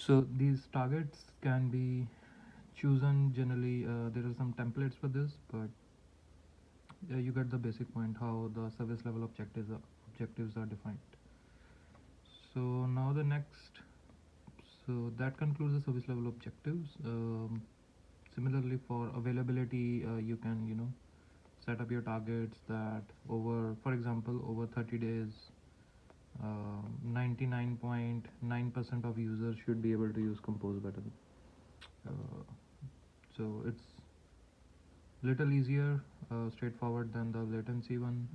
So these targets can be chosen generally. There are some templates for this, but you get the basic point how the service level objectives are defined. So now the next, so that concludes the service level objectives. Similarly for availability, you can set up your targets that over, for example, over 30 days, 99.9% of users should be able to use compose button. uh, so it's little easier, straightforward than the latency one,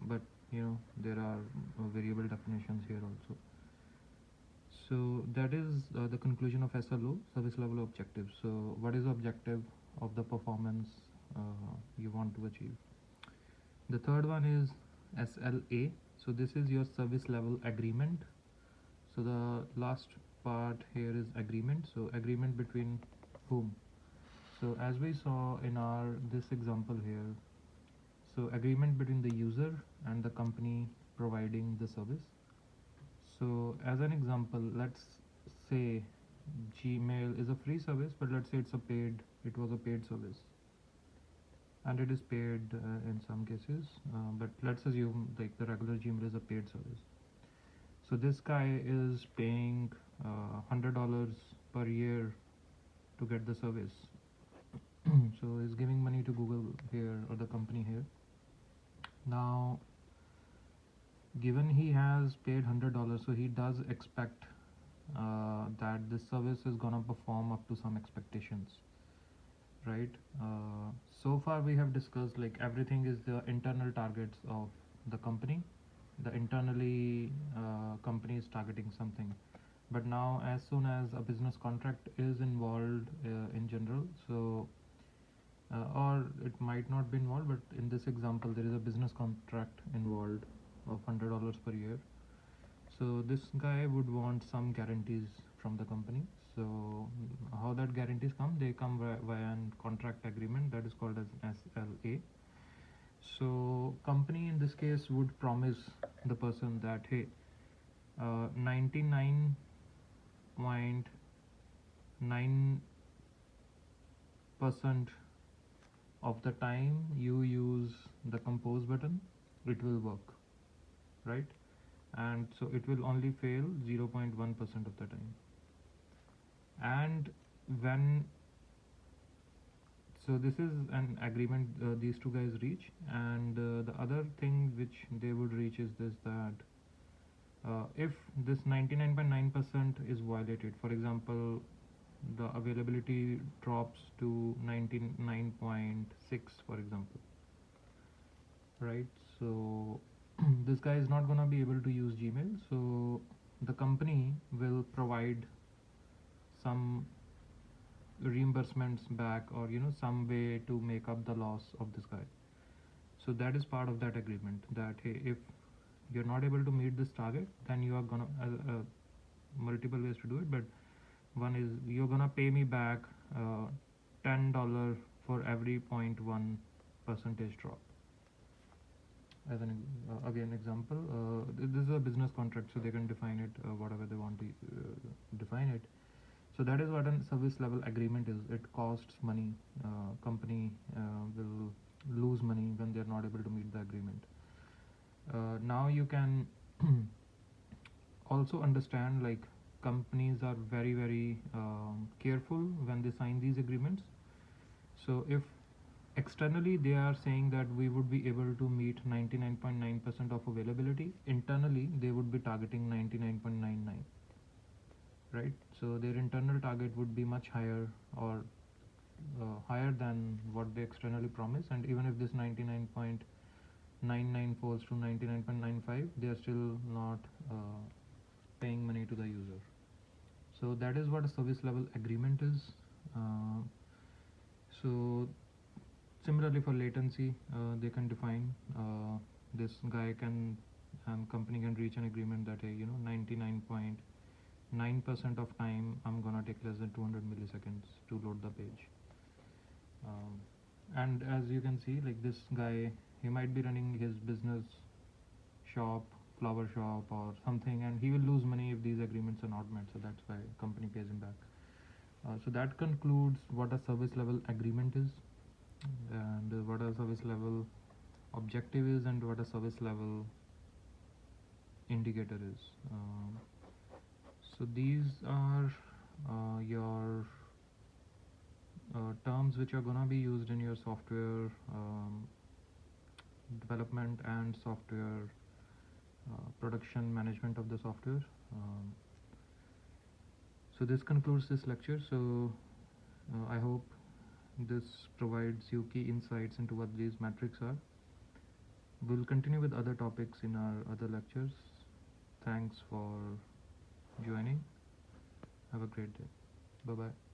but there are variable definitions here also. So that is the conclusion of SLO, service level objectives. So what is the objective of the performance you want to achieve? The third one is SLA. So this is your service level agreement. So the last part here is agreement. So agreement between whom? So as we saw in our this example here, so agreement between the user and the company providing the service. So as an example, let's say Gmail is a free service, but let's say it was a paid service, and it is paid in some cases. But let's assume like the regular Gmail is a paid service. So this guy is paying $100 per year to get the service. So he's giving money to Google here, or the company here. Now, given he has paid $100, so he does expect that this service is gonna perform up to some expectations, right? So far we have discussed like everything is the internal targets of the company. The internally company is targeting something, but now as soon as a business contract is involved in general, so or it might not be involved, but in this example there is a business contract involved of $100 per year. So this guy would want some guarantees from the company. So how that guarantees come? They come via an contract agreement that is called as SLA. So company in this case would promise the person that, hey, 99.9% of the time you use the compose button, it will work, right? And so it will only fail 0.1% of the time. And when, so this is an agreement these two guys reach, and the other thing which they would reach is this, that if this 99.9% is violated, for example, the availability drops to 99.6, for example, right? So this guy is not going to be able to use Gmail, so the company will provide some reimbursements back, or some way to make up the loss of this guy. So that is part of that agreement, that hey, if you're not able to meet this target, then you are gonna multiple ways to do it, but one is you're gonna pay me back $10 for every 0.1 percentage drop. As an again example, this is a business contract, so they can define it whatever they want to define it. So that is what a service level agreement is. It costs money. Company will lose money when they're not able to meet the agreement. Now you can also understand like companies are very careful when they sign these agreements. So if externally they are saying that we would be able to meet 99.9% of availability, internally they would be targeting 99.99, right? So their internal target would be much higher, or higher than what they externally promise, and even if this 99.99 falls to 99.95, they are still not paying money to the user. So that is what a service level agreement is. So similarly for latency, they can define this guy can company can reach an agreement that 99.9% of time I'm gonna take less than 200 milliseconds to load the page. And as you can see, like this guy, he might be running his business shop flower shop or something, and he will lose money if these agreements are not met. So that's why company pays him back. So that concludes what a service level agreement is, and what a service level objective is, and what a service level indicator is. So these are your terms which are gonna be used in your software development and software production management of the software. So this concludes this lecture. So I hope this provides you key insights into what these metrics are. We'll continue with other topics in our other lectures. Thanks for joining. Have a great day. Bye bye.